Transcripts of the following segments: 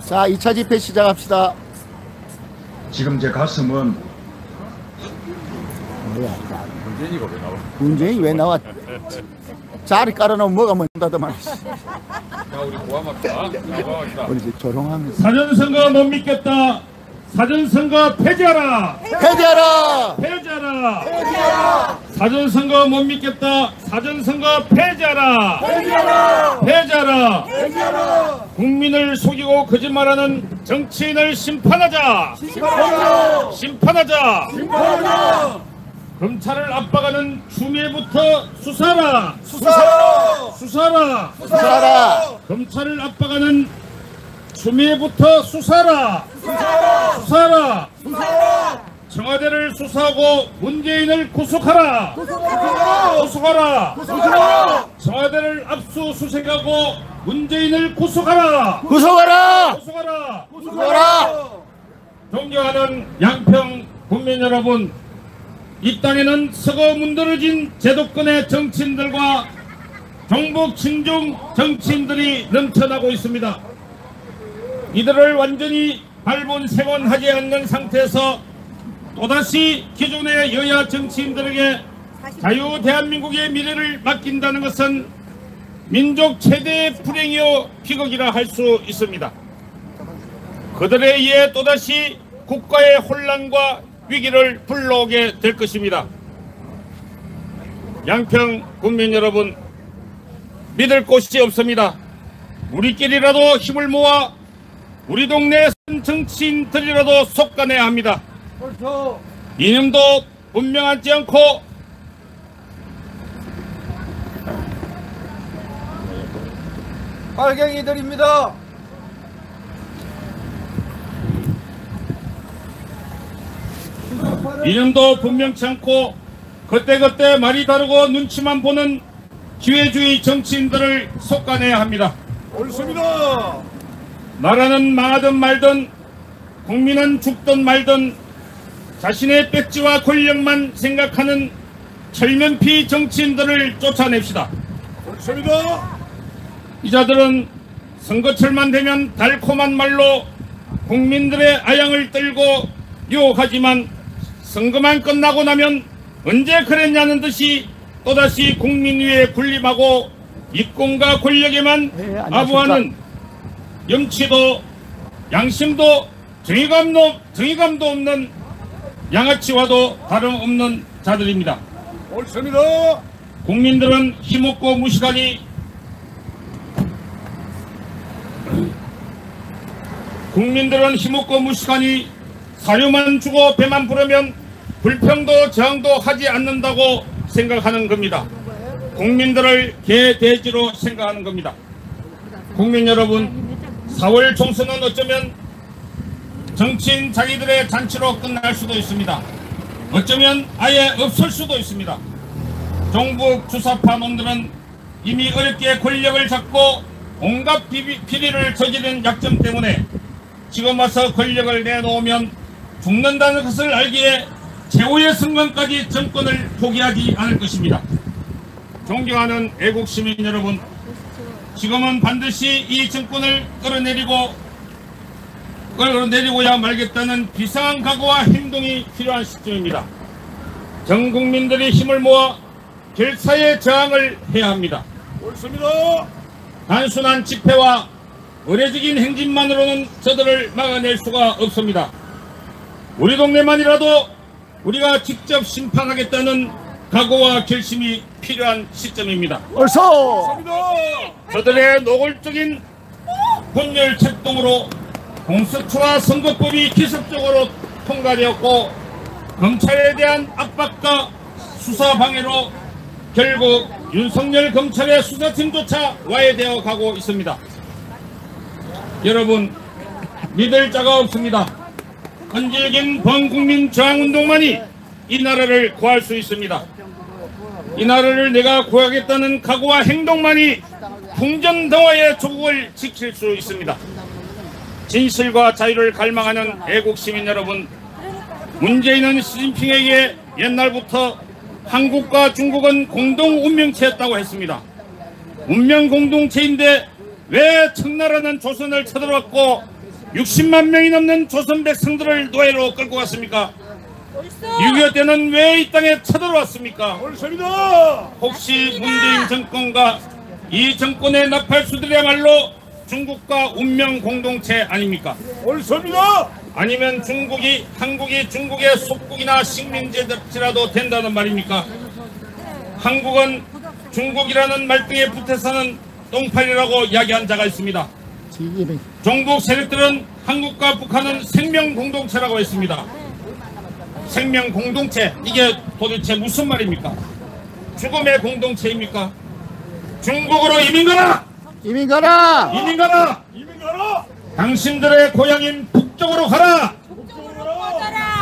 자, 2차 집회 시작합시다. 지금 제 가슴은 뭐야? 문재인이가 왜 나와? 문재인이 왜 나와? 자리 깔아놓으면 뭐가 먼다더만. 자, 우리 고함합시다. 고함합시다. 우리 이제 조롱하면서. 사전선거 못 믿겠다. 사전선거 폐지하라. 폐지하라! 폐지하라. 폐지하라. 사전선거 못 믿겠다. 사전선거 폐지하라. 폐지하라! 폐지하라. 폐지하라! 국민을 속이고 거짓말하는 정치인을 심판하자. 심판하자! 심판하자. 심판하자! 검찰을 압박하는 추미애부터 수사라. 수사하라! 수사라. 수사하라! 검찰을 압박하는 추미애부터 수사라. 수사하라! 수사라. 수사하라! 청와대를 수사하고 문재인을 구속하라. 구속하라! 구속하라. 구속하라! 청와대를 압수수색하고 문재인을 구속하라. 구속하라! 구속하라. 구속하라! 존경하는 양평 국민 여러분, 이 땅에는 서거 문드러진 제도권의 정치인들과 종북 친중 정치인들이 넘쳐나고 있습니다. 이들을 완전히 발본색원하지 않는 상태에서 또다시 기존의 여야 정치인들에게 자유 대한민국의 미래를 맡긴다는 것은 민족 최대의 불행이요 비극이라 할 수 있습니다. 그들에 의해 또다시 국가의 혼란과 위기를 불러오게 될 것입니다. 양평 국민 여러분, 믿을 곳이 없습니다. 우리끼리라도 힘을 모아 우리 동네 정치인들이라도 속아내야 합니다. 이념도 분명하지 않고 빨갱이들입니다. 이념도 분명치 않고 그때그때 말이 다르고 눈치만 보는 기회주의 정치인들을 속아내야 합니다. 옳습니다. 나라는 망하든 말든 국민은 죽든 말든 자신의 배지와 권력만 생각하는 철면피 정치인들을 쫓아냅시다. 옳습니다. 이 자들은 선거철만 되면 달콤한 말로 국민들의 아양을 떨고 유혹하지만 선거만 끝나고 나면 언제 그랬냐는 듯이 또다시 국민 위에 군림하고 이권과 권력에만 아부하는 염치도 양심도 정의감도 없는 양아치와도 다름없는 자들입니다. 옳습니다. 국민들은 힘없고 무식하니 사료만 주고 배만 부르면 불평도 저항도 하지 않는다고 생각하는 겁니다. 국민들을 개돼지로 생각하는 겁니다. 국민 여러분, 4월 총선은 어쩌면 정치인 자기들의 잔치로 끝날 수도 있습니다. 어쩌면 아예 없을 수도 있습니다. 종북 주사파 놈들은 이미 어렵게 권력을 잡고 온갖 비리를 저지른 약점 때문에 지금 와서 권력을 내놓으면 죽는다는 것을 알기에 최후의 순간까지 정권을 포기하지 않을 것입니다. 존경하는 애국시민 여러분, 지금은 반드시 이 정권을 끌어내리고야 말겠다는 비상한 각오와 행동이 필요한 시점입니다. 전 국민들이 힘을 모아 결사의 저항을 해야 합니다. 옳습니다. 단순한 집회와 의례적인 행진만으로는 저들을 막아낼 수가 없습니다. 우리 동네만이라도 우리가 직접 심판하겠다는 각오와 결심이 필요한 시점입니다. 옳소. 저들의 노골적인 분열 책동으로 공수처와 선거법이 기습적으로 통과되었고 검찰에 대한 압박과 수사 방해로 결국 윤석열 검찰의 수사팀조차 와해되어 가고 있습니다. 여러분, 믿을 자가 없습니다. 헌질긴 범국민 저항운동만이 이 나라를 구할 수 있습니다. 이 나라를 내가 구하겠다는 각오와 행동만이 풍전등화의 조국을 지킬 수 있습니다. 진실과 자유를 갈망하는 애국시민 여러분, 문재인은 시진핑에게 옛날부터 한국과 중국은 공동 운명체였다고 했습니다. 운명 공동체인데 왜 청나라는 조선을 쳐들어왔고 60만 명이 넘는 조선 백성들을 노예로 끌고 갔습니까? 6.25 때는 왜 이 땅에 쳐들어왔습니까? 옳습니다. 혹시 문재인 정권과 이 정권의 나팔수들이야말로 중국과 운명 공동체 아닙니까? 옳습니다. 아니면 한국이 중국의 속국이나 식민지라도 된다는 말입니까? 한국은 중국이라는 말등에 붙어 사는 똥파리라고 이야기한 자가 있습니다. 종북 세력들은 한국과 북한은 생명 공동체라고 했습니다. 생명 공동체, 이게 도대체 무슨 말입니까? 죽음의 공동체입니까? 중국으로 이민 가라! 이민 가라! 이민 가라! 이민 가라. 당신들의 고향인 북쪽으로 가라!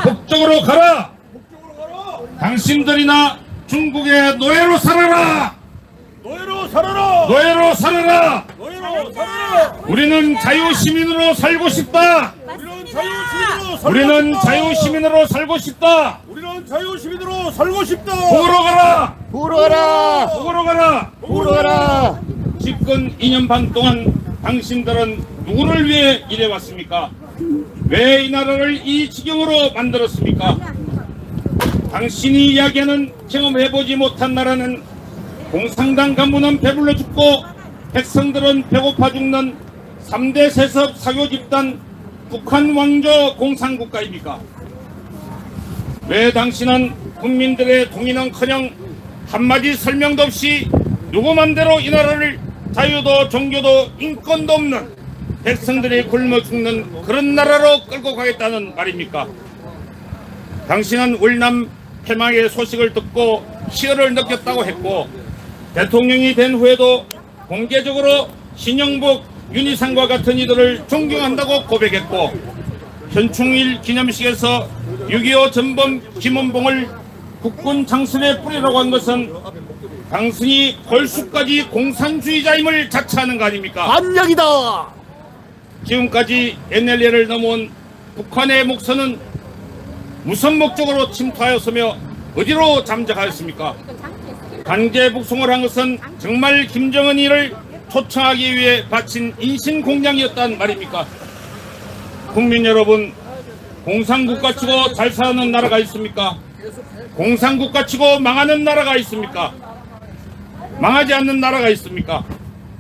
북쪽으로 가라! 당신들이나 중국의 노예로 살아라! 노예로 살아라. 노예로 살아라! 노예로 살아라. 우리는 자유시민으로 살고 싶다! 우리는 자유시민으로 살고 우리는 싶다. 자유시민으로 살고 싶다! 우리는 자유시민으로 살고 싶다. 북으로 가라! 북으로 가라! 북으로 가라! 북으로 가라! 집권 2년 반 동안 당신들은 누구를 위해 일해왔습니까? 왜 이 나라를 이 지경으로 만들었습니까? 당신이 이야기하는 경험해보지 못한 나라는 공산당 간부는 배불러 죽고 백성들은 배고파 죽는 3대 세습 사교 집단 북한 왕조 공산국가입니까? 왜 당신은 국민들의 동의는커녕 한마디 설명도 없이 누구 맘대로 이 나라를 자유도 종교도 인권도 없는 백성들이 굶어 죽는 그런 나라로 끌고 가겠다는 말입니까? 당신은 울남 패망의 소식을 듣고 희열을 느꼈다고 했고 대통령이 된 후에도 공개적으로 신영복, 윤희상과 같은 이들을 존경한다고 고백했고 현충일 기념식에서 6.25 전범 김원봉을 국군 장선에 뿌리라고 한 것은 당신이 벌수까지 공산주의자임을 자처하는 거 아닙니까? 반역이다! 지금까지 NLL을 넘어온 북한의 목선은 무슨 목적으로 침투하였으며 어디로 잠적하였습니까? 강제 북송을 한 것은 정말 김정은이를 초청하기 위해 바친 인신공양이었단 말입니까? 국민 여러분, 공산국가 치고 잘 사는 나라가 있습니까? 공산국가 치고 망하는 나라가 있습니까? 망하지 않는 나라가 있습니까?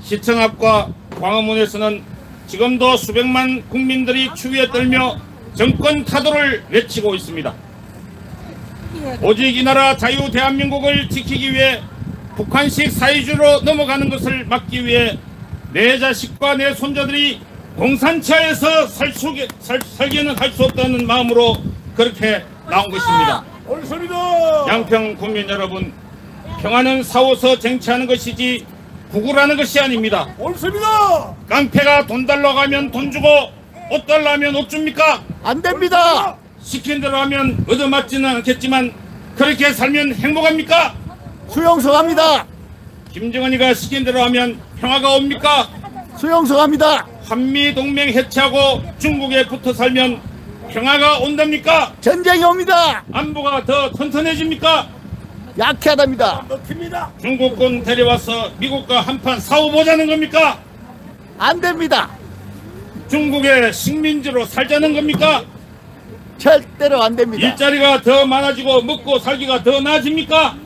시청 앞과 광화문에서는 지금도 수백만 국민들이 추위에 떨며 정권 타도를 외치고 있습니다. 오직 이 나라 자유 대한민국을 지키기 위해 북한식 사회주의로 넘어가는 것을 막기 위해 내 자식과 내 손자들이 공산치하에서 살기는 할 수 없다는 마음으로 그렇게 나온 것입니다. 옳습니다. 양평 국민 여러분, 평화는 싸워서 쟁취하는 것이지 구구라는 것이 아닙니다. 옳습니다. 깡패가 돈 달라고 하면 돈 주고 옷 달라고 하면 옷 줍니까? 안 됩니다! 시킨 대로 하면 얻어맞지는 않겠지만 그렇게 살면 행복합니까? 수용소갑니다! 김정은이가 시킨 대로 하면 평화가 옵니까? 수용소갑니다! 한미동맹 해체하고 중국에 붙어 살면 평화가 온답니까? 전쟁이 옵니다! 안보가 더 튼튼해집니까? 약해하답니다! 먹힙니다. 중국군 데려와서 미국과 한판 싸워보자는 겁니까? 안 됩니다! 중국의 식민지로 살자는 겁니까? 절대로 안 됩니다! 일자리가 더 많아지고 먹고 살기가 더 나아집니까?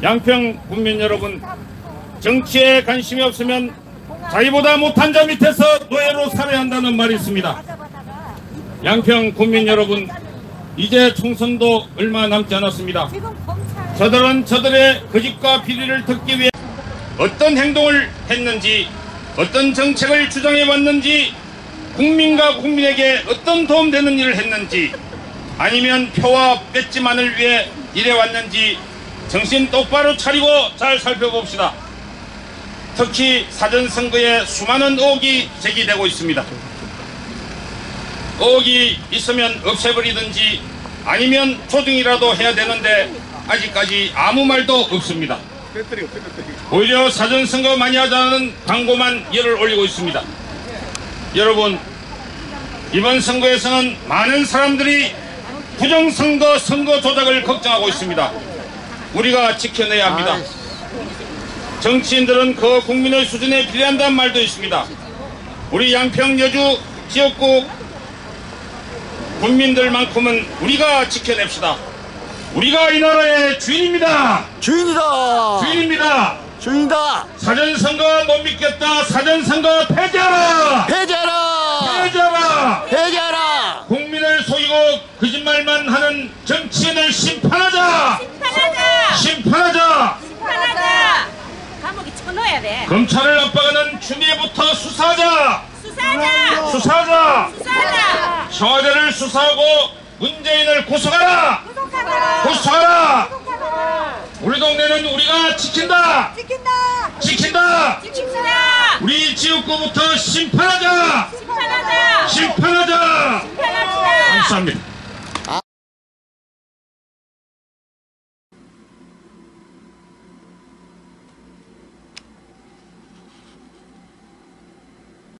양평 국민 여러분, 정치에 관심이 없으면 자기보다 못한 자 밑에서 노예로 살아야 한다는 말이 있습니다. 양평 국민 여러분, 이제 총선도 얼마 남지 않았습니다. 저들은 저들의 거짓과 비리를 듣기 위해 어떤 행동을 했는지, 어떤 정책을 주장해왔는지, 국민과 국민에게 어떤 도움되는 일을 했는지, 아니면 표와 뺏지만을 위해 일해왔는지 정신 똑바로 차리고 잘 살펴봅시다. 특히 사전선거에 수많은 의혹이 제기되고 있습니다. 의혹이 있으면 없애버리든지 아니면 조정이라도 해야 되는데 아직까지 아무 말도 없습니다. 오히려 사전선거 많이 하자는 광고만 열을 올리고 있습니다. 여러분, 이번 선거에서는 많은 사람들이 부정선거 선거 조작을 걱정하고 있습니다. 우리가 지켜내야 합니다. 정치인들은 그 국민의 수준에 비례한다는 말도 있습니다. 우리 양평 여주 지역구 국민들만큼은 우리가 지켜냅시다. 우리가 이 나라의 주인입니다. 주인이다. 주인입니다. 주인이다. 사전선거 못 믿겠다. 사전선거 폐지하라. 폐지하라. 폐지하라. 폐지하라. 국민을 속이고 거짓말만 하는 정치인을 심판하자. 심판하자! 심판하자. 심판하자! 감옥에 쳐넣어야 돼. 검찰을 압박하는 추미애부터 수사하자. 수사하자! 수사하자. 수사하자! 청와대를 수사하고 문재인을 구속하라. 구속하자! 구속하라. 구속하자! 우리 동네는 우리가 지킨다. 지킨다! 지킨다. 지킵시다! 우리 지역구부터 심판하자. 심판하자! 심판하자. 심판합시다! 감사합니다.